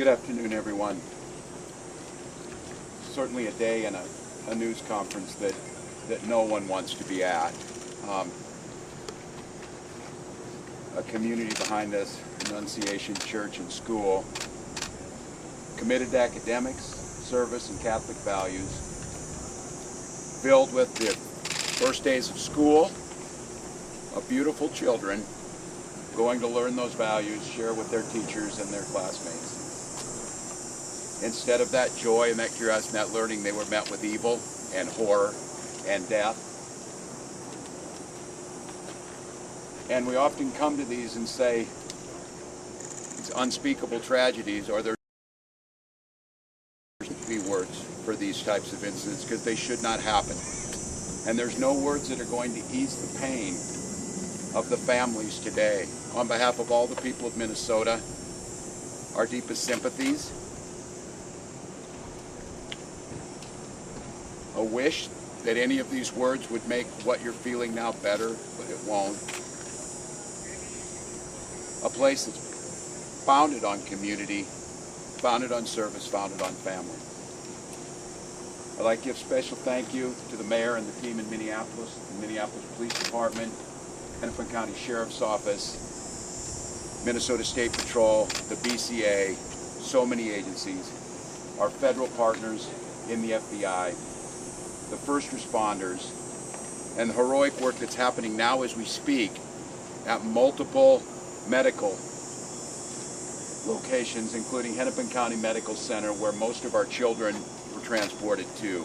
Good afternoon, everyone. Certainly a day and a news conference that no one wants to be at. A community behind us, Annunciation Church and School, committed to academics, service, and Catholic values, filled with the first days of school of beautiful children going to learn those values, share with their teachers and their classmates. Instead of that joy and that curiosity and that learning, they were met with evil and horror and death. And we often come to these and say, these unspeakable tragedies, are there be words for these types of incidents, because they should not happen. And there's no words that are going to ease the pain of the families today. On behalf of all the people of Minnesota, our deepest sympathies. A wish that any of these words would make what you're feeling now better, but it won't. A place that's founded on community, founded on service, founded on family. I'd like to give special thank you to the mayor and the team in Minneapolis, the Minneapolis Police Department, Hennepin County Sheriff's Office, Minnesota State Patrol, the BCA, so many agencies, our federal partners in the FBI, the first responders, and the heroic work that's happening now as we speak at multiple medical locations, including Hennepin County Medical Center, where most of our children were transported to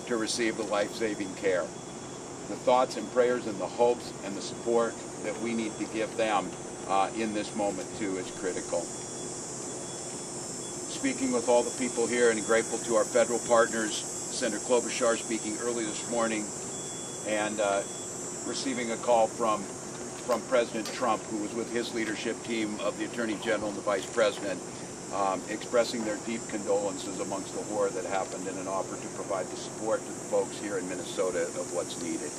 receive the life-saving care. The thoughts and prayers and the hopes and the support that we need to give them in this moment too is critical. Speaking with all the people here and grateful to our federal partners, Senator Klobuchar speaking early this morning, and receiving a call from President Trump, who was with his leadership team of the Attorney General and the Vice President, expressing their deep condolences amongst the horror that happened and an offer to provide the support to the folks here in Minnesota of what's needed.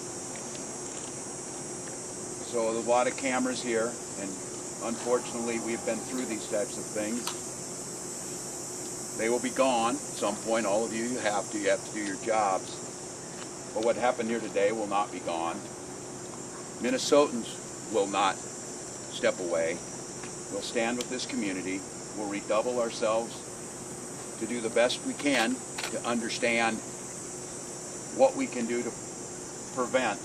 So there's a lot of cameras here, and unfortunately we've been through these types of things. They will be gone at some point. All of you have to do your jobs. But what happened here today will not be gone. Minnesotans will not step away. We'll stand with this community. We'll redouble ourselves to do the best we can to understand what we can do to prevent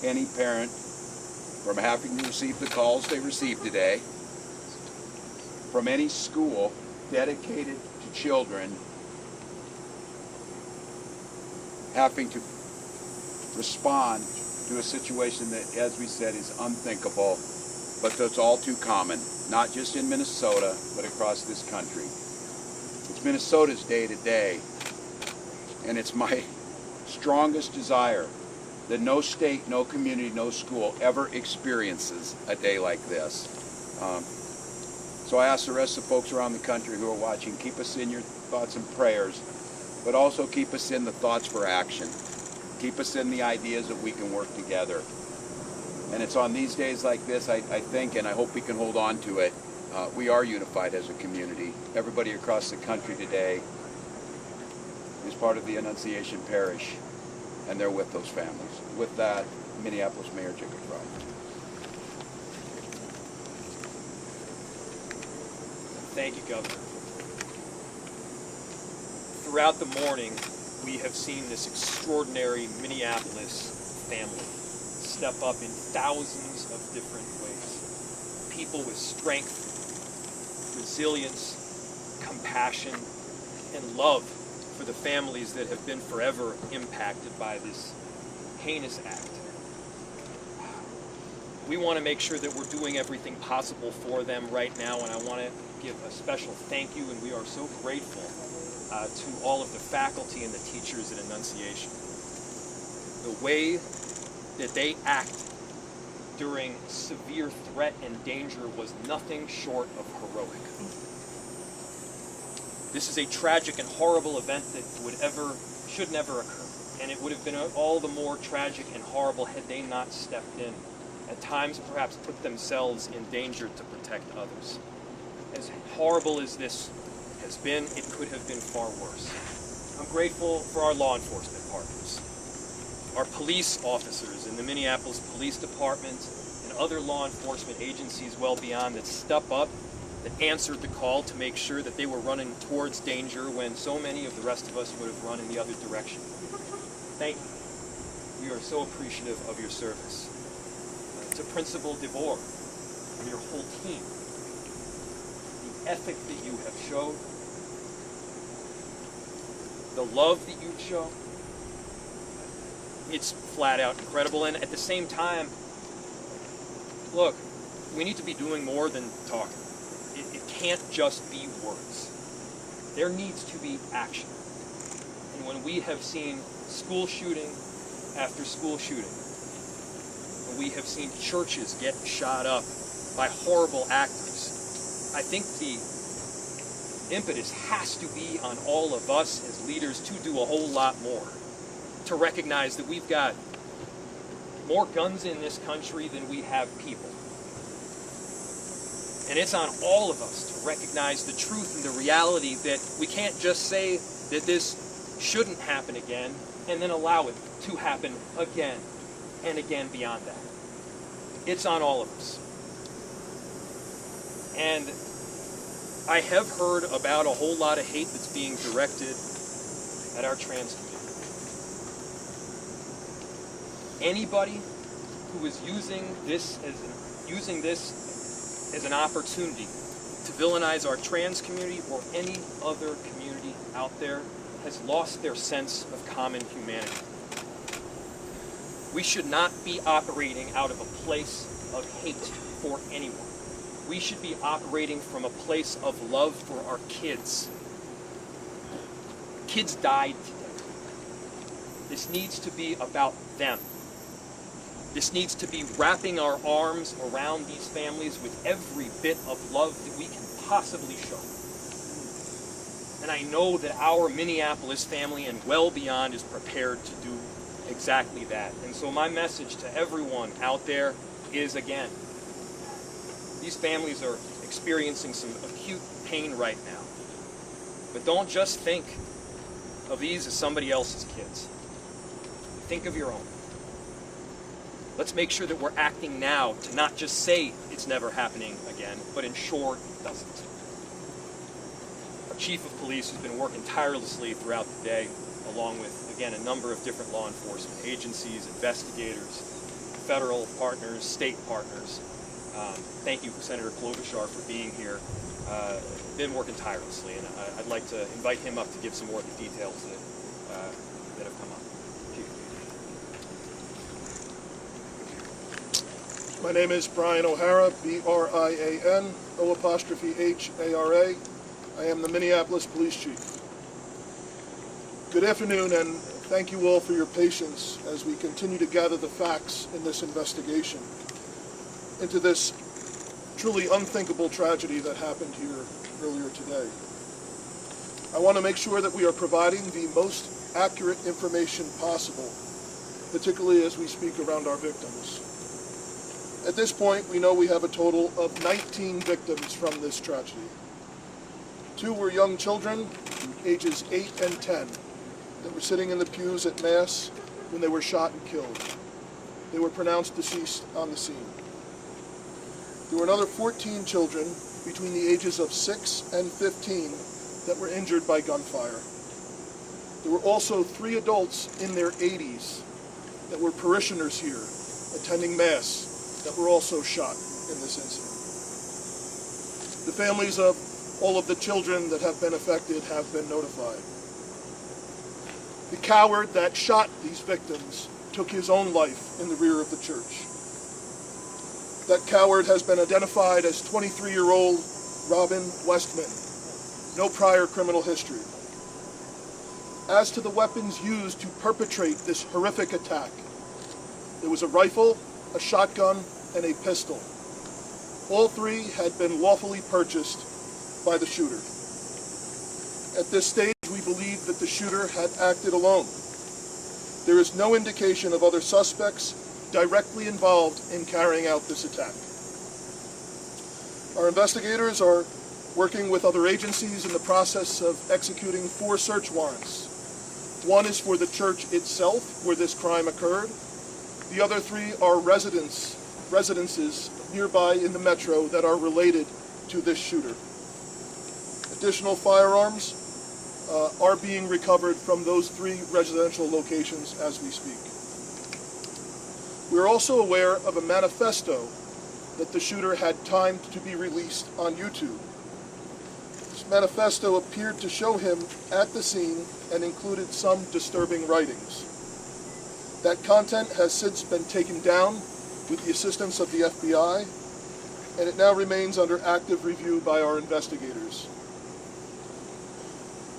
any parent from having to receive the calls they received today, from any school dedicated to children having to respond to a situation that, as we said, is unthinkable, but that's all too common, not just in Minnesota, but across this country. It's Minnesota's day to day, and it's my strongest desire that no state, no community, no school ever experiences a day like this. So I ask the rest of the folks around the country who are watching, keep us in your thoughts and prayers, but also keep us in the thoughts for action. Keep us in the ideas that we can work together. And it's on these days like this, I think, and I hope we can hold on to it, we are unified as a community. Everybody across the country today is part of the Annunciation Parish, and they're with those families. With that, Minneapolis Mayor Jacob Fry. Thank you, Governor. Throughout the morning, we have seen this extraordinary Minneapolis family step up in thousands of different ways. People with strength, resilience, compassion, and love for the families that have been forever impacted by this heinous act. We want to make sure that we're doing everything possible for them right now, and I want to give a special thank you, and we are so grateful to all of the faculty and the teachers at Annunciation. The way that they act during severe threat and danger was nothing short of heroic. This is a tragic and horrible event that should never occur, and it would have been all the more tragic and horrible had they not stepped in, at times perhaps put themselves in danger to protect others. As horrible as this has been, it could have been far worse. I'm grateful for our law enforcement partners, our police officers in the Minneapolis Police Department and other law enforcement agencies well beyond that step up, that answered the call to make sure that they were running towards danger when so many of the rest of us would have run in the other direction. Thank you. We are so appreciative of your service. To Principal DeVore and your whole team, the ethic that you have showed, the love that you show, it's flat out incredible. And at the same time, look, we need to be doing more than talking. It can't just be words. There needs to be action. And when we have seen school shooting after school shooting, when we have seen churches get shot up by horrible actors, I think the impetus has to be on all of us as leaders to do a whole lot more, to recognize that we've got more guns in this country than we have people. And it's on all of us to recognize the truth and the reality that we can't just say that this shouldn't happen again and then allow it to happen again and again beyond that. It's on all of us. And I have heard about a whole lot of hate that's being directed at our trans community. Anybody who is using this as an opportunity to villainize our trans community or any other community out there has lost their sense of common humanity. We should not be operating out of a place of hate for anyone. We should be operating from a place of love for our kids. Kids died today. This needs to be about them. This needs to be wrapping our arms around these families with every bit of love that we can possibly show. And I know that our Minneapolis family and well beyond is prepared to do exactly that. And so my message to everyone out there is, again, these families are experiencing some acute pain right now. But don't just think of these as somebody else's kids. Think of your own. Let's make sure that we're acting now to not just say it's never happening again, but ensure it doesn't. Our chief of police has been working tirelessly throughout the day, along with, again, a number of different law enforcement agencies, investigators, federal partners, state partners. Thank you, Senator Klobuchar, for being here. Been working tirelessly, and I'd like to invite him up to give some more of the details that have come up. My name is Brian O'Hara, B-R-I-A-N, O''H-A-R-A. I am the Minneapolis Police Chief. Good afternoon, and thank you all for your patience as we continue to gather the facts in this investigation into this truly unthinkable tragedy that happened here earlier today. I want to make sure that we are providing the most accurate information possible, particularly as we speak around our victims. At this point, we know we have a total of 19 victims from this tragedy. 2 were young children, ages 8 and 10, that were sitting in the pews at Mass when they were shot and killed. They were pronounced deceased on the scene. There were another 14 children between the ages of 6 and 15 that were injured by gunfire. There were also 3 adults in their 80s that were parishioners here attending Mass that were also shot in this incident. The families of all of the children that have been affected have been notified. The coward that shot these victims took his own life in the rear of the church. That coward has been identified as 23-year-old Robin Westman, no prior criminal history. As to the weapons used to perpetrate this horrific attack, there was a rifle, a shotgun, and a pistol. All 3 had been lawfully purchased by the shooter. At this stage, we believe that the shooter had acted alone. There is no indication of other suspects directly involved in carrying out this attack. Our investigators are working with other agencies in the process of executing 4 search warrants. One is for the church itself, where this crime occurred. The other 3 are residences nearby in the metro that are related to this shooter. Additional firearms are being recovered from those 3 residential locations as we speak. We're also aware of a manifesto that the shooter had timed to be released on YouTube. This manifesto appeared to show him at the scene and included some disturbing writings. That content has since been taken down with the assistance of the FBI, and it now remains under active review by our investigators.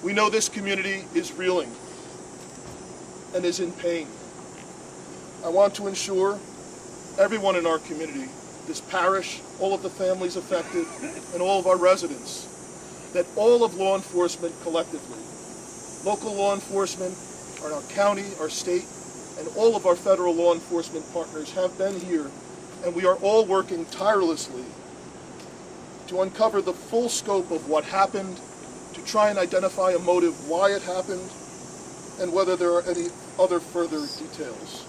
We know this community is reeling and is in pain. I want to ensure everyone in our community, this parish, all of the families affected, and all of our residents, that all of law enforcement collectively, local law enforcement, our county, our state, and all of our federal law enforcement partners have been here, and we are all working tirelessly to uncover the full scope of what happened, to try and identify a motive why it happened, and whether there are any other further details.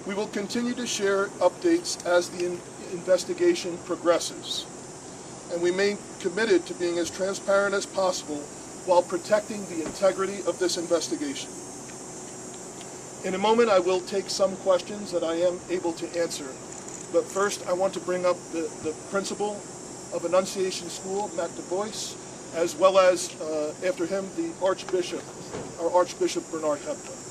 We will continue to share updates as the investigation progresses, and we remain committed to being as transparent as possible while protecting the integrity of this investigation. In a moment, I will take some questions that I am able to answer, but first I want to bring up the principal of Annunciation School, Matt Du Bois, as well as, after him, the Archbishop, our Archbishop Bernard Hebda.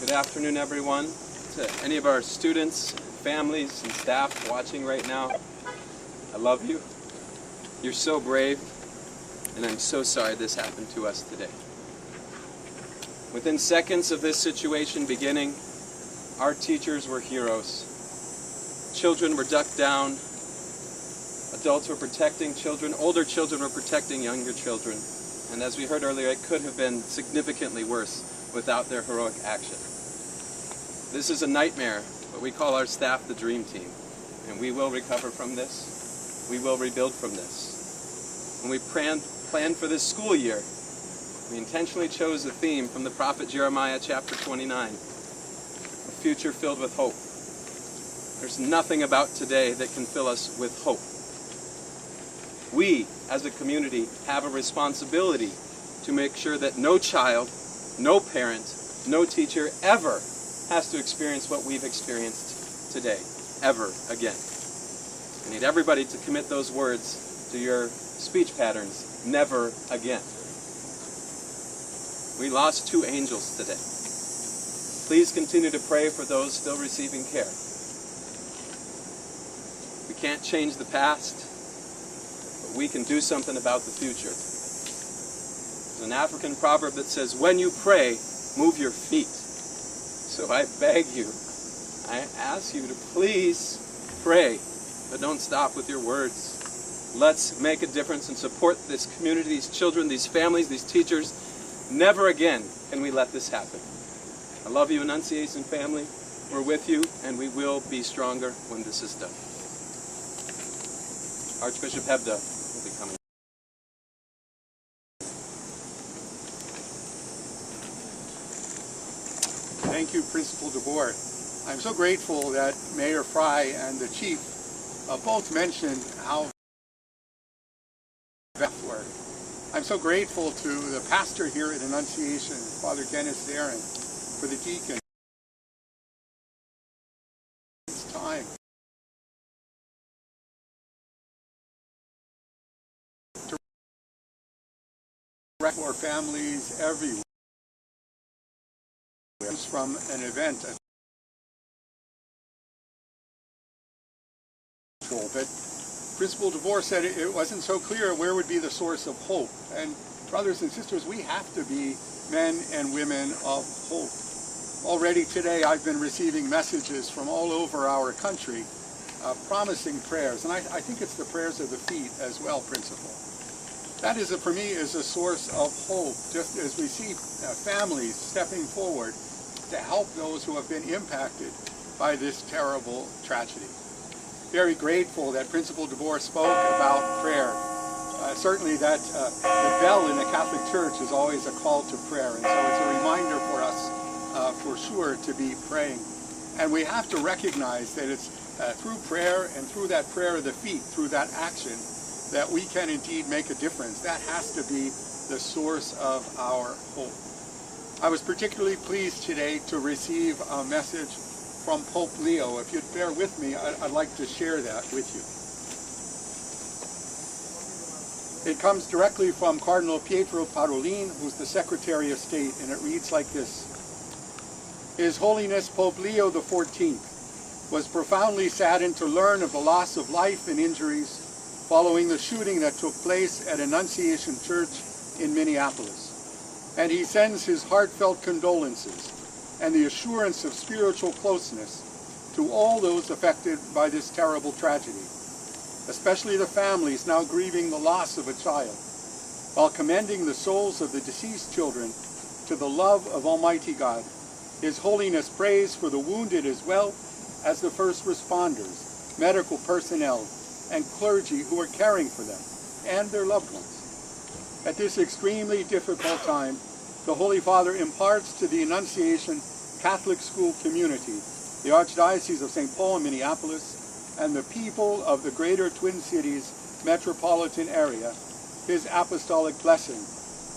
Good afternoon, everyone. To any of our students, families, and staff watching right now, I love you. You're so brave, and I'm so sorry this happened to us today. Within seconds of this situation beginning, our teachers were heroes. Children were ducked down. Adults were protecting children. Older children were protecting younger children. And as we heard earlier, it could have been significantly worse without their heroic action. This is a nightmare, but we call our staff the Dream Team. And we will recover from this. We will rebuild from this. When we planned for this school year, we intentionally chose a theme from the prophet Jeremiah chapter 29, a future filled with hope. There's nothing about today that can fill us with hope. We, as a community, have a responsibility to make sure that no child, no parent, no teacher ever has to experience what we've experienced today, ever again. I need everybody to commit those words to your speech patterns, never again. We lost 2 angels today. Please continue to pray for those still receiving care. We can't change the past, but we can do something about the future. There's an African proverb that says, when you pray, move your feet. So I beg you, I ask you to please pray, but don't stop with your words. Let's make a difference and support this community, these children, these families, these teachers. Never again can we let this happen. I love you, Annunciation family. We're with you, and we will be stronger when this is done. Archbishop Hebda will be coming. Thank you, Principal DeBoer. I'm so grateful that Mayor Fry and the Chief both mentioned how were. I'm so grateful to the pastor here at Annunciation, Father Dennis Aaron, for the deacon. It's time. To for families everywhere. From an event. But Principal DeBoer said it wasn't so clear where would be the source of hope. And brothers and sisters, we have to be men and women of hope. Already today I've been receiving messages from all over our country promising prayers. And I think it's the prayers of the feet as well, Principal. That is, for me, is a source of hope, just as we see families stepping forward to help those who have been impacted by this terrible tragedy. Very grateful that Principal DeBoer spoke about prayer. Certainly that the bell in the Catholic Church is always a call to prayer, and so it's a reminder for us for sure to be praying. And we have to recognize that it's through prayer and through that prayer of the feet, through that action, that we can indeed make a difference. That has to be the source of our hope. I was particularly pleased today to receive a message from Pope Leo. If you'd bear with me, I'd like to share that with you. It comes directly from Cardinal Pietro Parolin, who's the Secretary of State, and it reads like this. His Holiness Pope Leo XIV was profoundly saddened to learn of the loss of life and injuries following the shooting that took place at Annunciation Church in Minneapolis. And he sends his heartfelt condolences and the assurance of spiritual closeness to all those affected by this terrible tragedy, especially the families now grieving the loss of a child, while commending the souls of the deceased children to the love of Almighty God. His Holiness prays for the wounded as well as the first responders, medical personnel, and clergy who are caring for them and their loved ones. At this extremely difficult time, the Holy Father imparts to the Annunciation Catholic school community, the Archdiocese of St. Paul and Minneapolis, and the people of the greater Twin Cities metropolitan area, his apostolic blessing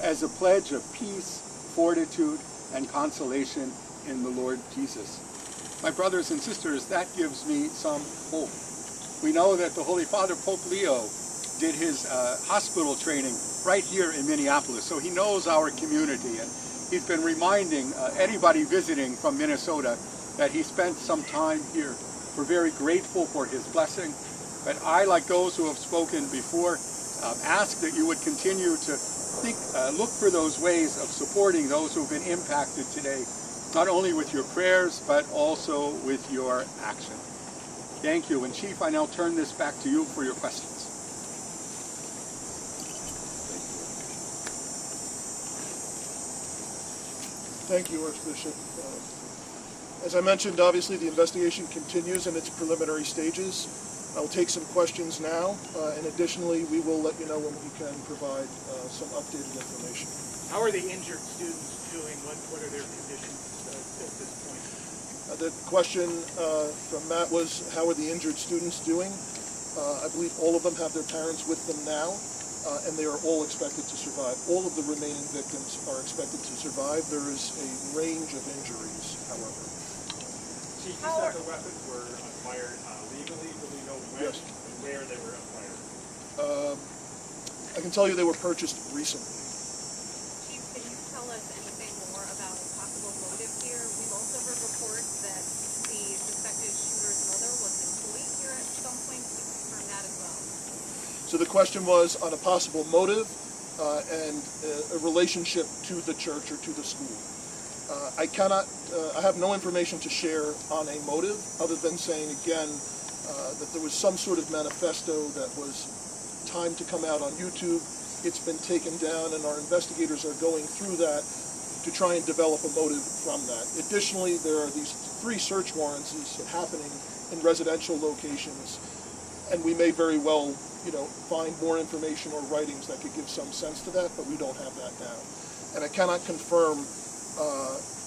as a pledge of peace, fortitude, and consolation in the Lord Jesus. My brothers and sisters, that gives me some hope. We know that the Holy Father, Pope Leo, did his hospital training right here in Minneapolis, so he knows our community, and he's been reminding anybody visiting from Minnesota that he spent some time here. We're very grateful for his blessing, but I, like those who have spoken before, ask that you would continue to look for those ways of supporting those who've been impacted today, not only with your prayers, but also with your action. Thank you. And Chief, I now turn this back to you for your questions. Thank you, Archbishop. As I mentioned, obviously the investigation continues in its preliminary stages. I'll take some questions now, and additionally, we will let you know when we can provide some updated information. How are the injured students doing? What are their conditions at this point? The question from Matt was, how are the injured students doing? I believe all of them have their parents with them now, and they are all expected to survive. All of the remaining victims are expected to survive. There is a range of injuries, however. Chief, you said the weapons were acquired legally. Do we know when Yes. and where they were acquired? I can tell you they were purchased recently. Chief, can you tell us anything more about a possible motive here? We've also heard reports that the suspected shooter's mother was employed here at some point. Can you confirm that as well? So the question was on a possible motive and a relationship to the church or to the school. I have no information to share on a motive other than saying again that there was some sort of manifesto that was timed to come out on YouTube. It's been taken down, and our investigators are going through that to try and develop a motive from that. Additionally, there are these 3 search warrants happening in residential locations, and we may very well, find more information or writings that could give some sense to that, but we don't have that now. And I cannot confirm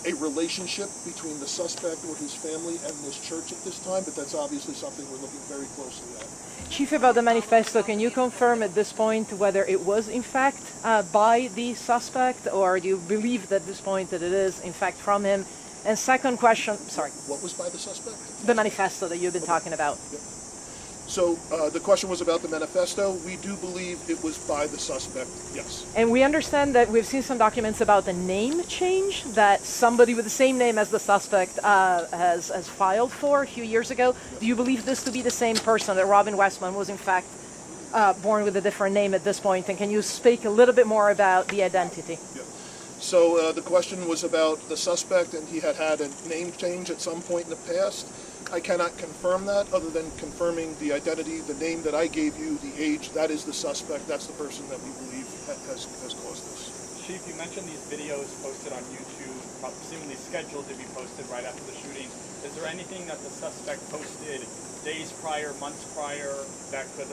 a relationship between the suspect or his family and this church at this time, but that's obviously something we're looking very closely at. Chief, about the manifesto, can you confirm at this point whether it was in fact by the suspect, or do you believe at this point that it is in fact from him? And second question, sorry. What was by the suspect? The manifesto that you've been talking about. Yep. So the question was about the manifesto. We do believe it was by the suspect, yes. And we understand that we've seen some documents about the name change that somebody with the same name as the suspect has filed for a few years ago. Do you believe this to be the same person, that Robin Westman was in fact born with a different name at this point? And can you speak a little bit more about the identity? Yeah. So the question was about the suspect, and he had a name change at some point in the past. I cannot confirm that, other than confirming the identity, the name that I gave you, the age. That is the suspect. That's the person that we believe has caused this. Chief, you mentioned these videos posted on YouTube, seemingly scheduled to be posted right after the shooting. Is there anything that the suspect posted days prior, months prior, that could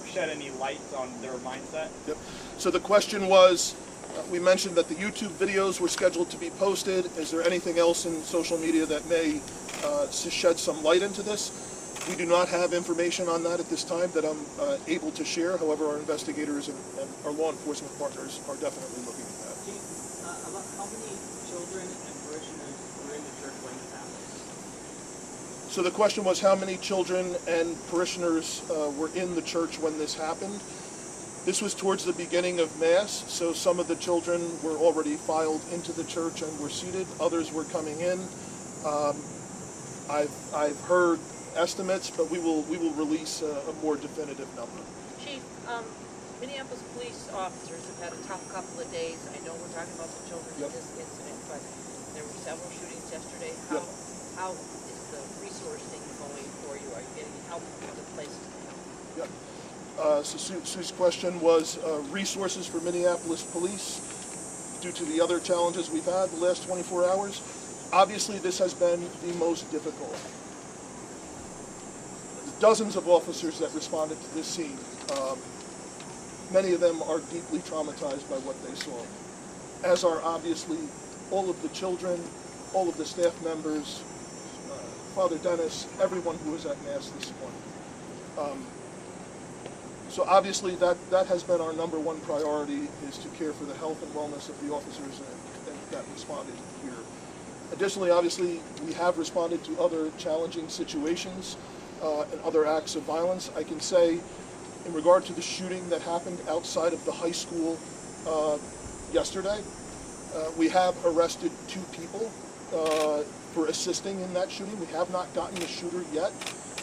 shed any light on their mindset? Yep. So the question was, we mentioned that the YouTube videos were scheduled to be posted. Is there anything else in social media that may shed some light into this? We do not have information on that at this time that I'm able to share. However, our investigators and our law enforcement partners are definitely looking at that. About how many children and parishioners were in the church when this happened? So the question was how many children and parishioners were in the church when this happened. This was towards the beginning of Mass, so some of the children were already filed into the church and were seated. Others were coming in. I've heard estimates, but we will release a more definitive number. Chief, Minneapolis police officers have had a tough couple of days. I know we're talking about the children in this incident, but there were several shootings yesterday. How is the resourcing going for you? Are you getting help from other places to help? Yep. So Sue's question was resources for Minneapolis police due to the other challenges we've had the last 24 hours. Obviously, this has been the most difficult. Dozens of officers that responded to this scene. Many of them are deeply traumatized by what they saw, as are obviously all of the children, all of the staff members, Father Dennis, everyone who was at Mass this morning. So obviously that has been our number one priority, is to care for the health and wellness of the officers that responded here. Additionally, obviously, we have responded to other challenging situations and other acts of violence. I can say, in regard to the shooting that happened outside of the high school yesterday, we have arrested 2 people for assisting in that shooting. We have not gotten the shooter yet,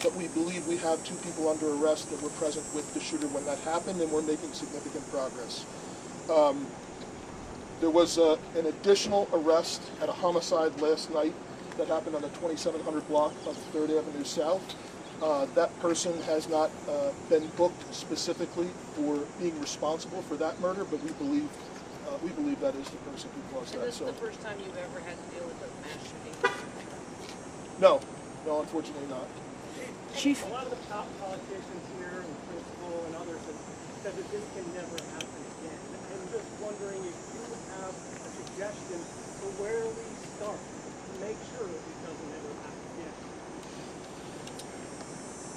but we believe we have 2 people under arrest that were present with the shooter when that happened, and we're making significant progress. There was an additional arrest at a homicide last night that happened on the 2700 block of 3rd Avenue South. That person has not been booked specifically for being responsible for that murder, but we believe that is the person who caused that. Is this the first time you've ever had to deal with a mass shooting? No, unfortunately not. Chief? A lot of the top politicians here, and principal and others, have said that this can never happen again. I'm just wondering if you have a suggestion for where we start to make sure that it doesn't ever happen again.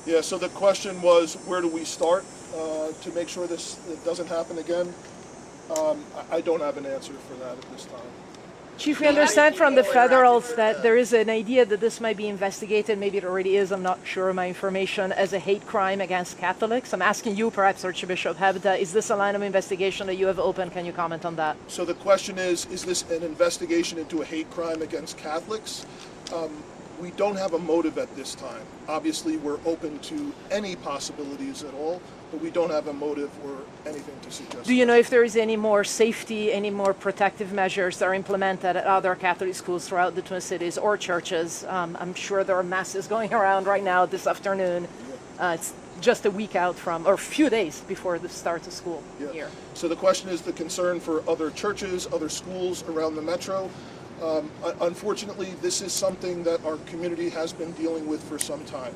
Yeah, so the question was, where do we start to make sure it doesn't happen again? I don't have an answer for that at this time. Chief, we understand from the federals that there is an idea that this might be investigated, maybe it already is, I'm not sure of my information, as a hate crime against Catholics. I'm asking you, perhaps, Archbishop Hebda, is this a line of investigation that you have open? Can you comment on that? So the question is this an investigation into a hate crime against Catholics? We don't have a motive at this time. Obviously, we're open to any possibilities at all, but we don't have a motive or anything to suggest. Do you know if there is any more safety, any more protective measures that are implemented at other Catholic schools throughout the Twin Cities or churches? I'm sure there are masses going around right now this afternoon. It's just a week out from, or a few days before the start of school here. So the question is the concern for other churches, other schools around the metro. Unfortunately, this is something that our community has been dealing with for some time.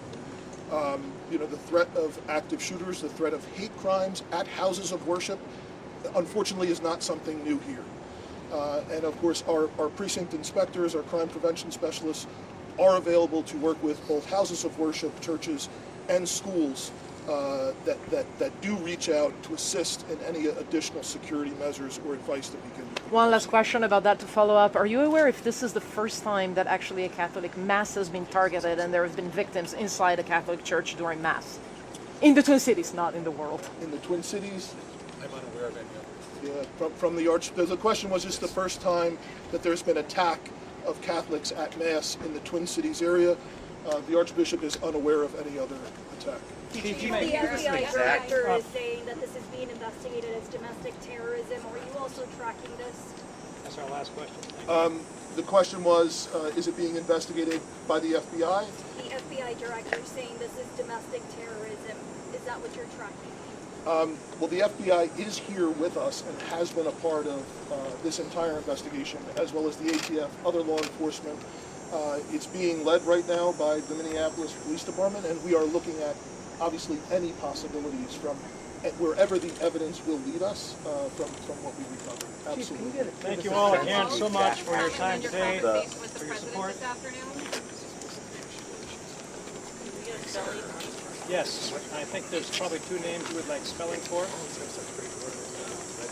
The threat of active shooters, the threat of hate crimes at houses of worship, unfortunately is not something new here. And of course, our precinct inspectors, our crime prevention specialists are available to work with both houses of worship, churches, and schools that do reach out to assist in any additional security measures or advice that we can. One last question about that to follow up. Are you aware if this is the first time that actually a Catholic Mass has been targeted and there have been victims inside a Catholic church during Mass? In the Twin Cities, not in the world. In the Twin Cities? I'm unaware of any others. Yeah, from the the question was, just the first time that there's been attack of Catholics at Mass in the Twin Cities area. The Archbishop is unaware of any other attack. The FBI director is saying that this is being investigated as domestic terrorism. Are you also tracking this? That's our last question. The question was, is it being investigated by the FBI? The FBI director is saying this is domestic terrorism. Is that what you're tracking? Well, the FBI is here with us and has been a part of this entire investigation, as well as the ATF, other law enforcement, It's being led right now by the Minneapolis Police Department, and we are looking at, obviously, any possibilities from wherever the evidence will lead us from what we recover. Absolutely. Thank you all again so much for your time today, Conversation with the for your president support. this afternoon? Yes, I think there's probably 2 names you would like spelling for.